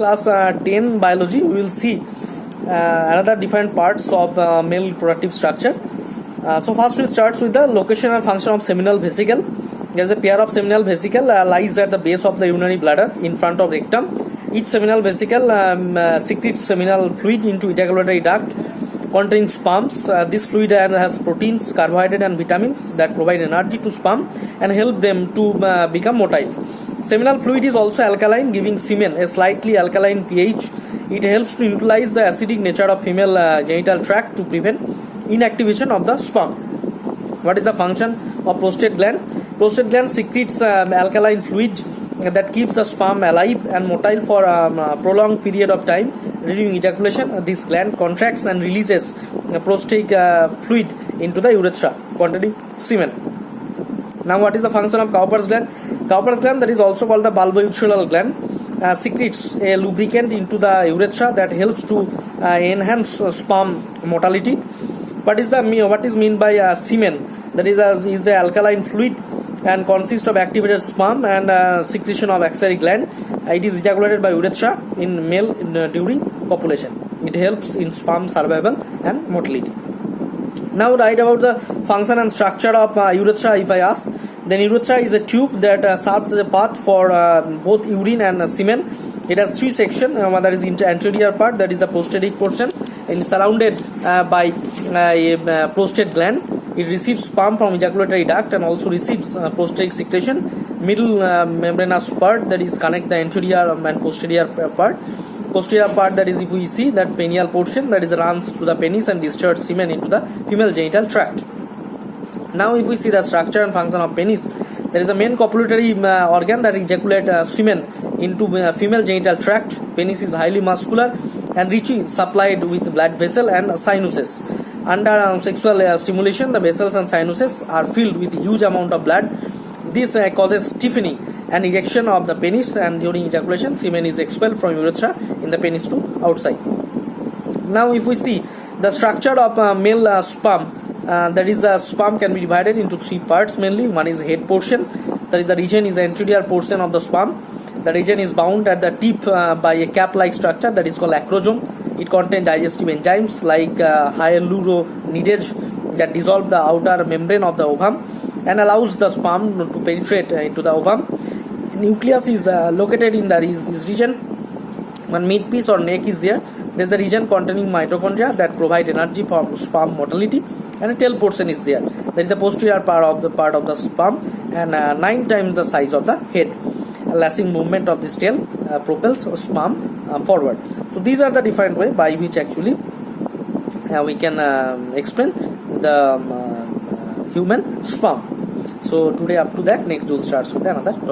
Class 10 biology, we will see another different parts of male reproductive structure. So first we start with the location and function of seminal vesicle. There is a pair of seminal vesicle lies at the base of the urinary bladder in front of rectum. Each seminal vesicle secretes seminal fluid into ejaculatory duct containing sperms. This fluid has proteins, carbohydrates and vitamins that provide energy to sperm and help them to become motile. Seminal fluid is also alkaline, giving semen a slightly alkaline pH. It helps to neutralize the acidic nature of female genital tract to prevent inactivation of the sperm. What is the function of prostate gland? Prostate gland secretes alkaline fluid that keeps the sperm alive and motile for a prolonged period of time. During ejaculation, this gland contracts and releases prostate fluid into the urethra containing semen. Now, what is the function of Cowper's gland? Cowper's gland, that is also called the bulbourethral gland, secretes a lubricant into the urethra that helps to enhance sperm motility. What is meant by semen? That is the alkaline fluid and consists of activated sperm and secretion of axillary gland. It is ejaculated by urethra in male during copulation. It helps in sperm survival and motility. Now write about the function and structure of urethra if I ask. Then urethra is a tube that serves as a path for both urine and semen. It has three sections. That is anterior part, that is the prostatic portion, and is surrounded by a prostate gland. It receives sperm from ejaculatory duct and also receives prostatic secretion. Middle membranous part, that is connect the anterior and posterior part. Posterior part, that is, if we see that penial portion, that is runs through the penis and discharges semen into the female genital tract. Now if we see the structure and function of penis, there is a main copulatory organ that ejaculates semen into female genital tract. Penis is highly muscular and richly supplied with blood vessel and sinuses. Under sexual stimulation, the vessels and sinuses are filled with huge amount of blood. This causes stiffening and ejection of the penis, and during ejaculation, semen is expelled from urethra in the penis to outside. Now if we see the structure of male sperm, that is, the sperm can be divided into three parts mainly. One is head portion, that is the region is the anterior portion of the sperm. The region is bound at the tip by a cap-like structure that is called acrosome. It contains digestive enzymes like hyaluronidase that dissolve the outer membrane of the ovum and allows the sperm to penetrate into the ovum. Nucleus is located in this region. One midpiece or neck is there. There is the region containing mitochondria that provide energy for sperm motility, and a tail portion is there. There is the posterior part of the sperm and 9 times the size of the head. A lashing movement of this tail propels sperm forward. So these are the different way by which actually we can explain the human sperm. So today up to that, next we will start with another topic.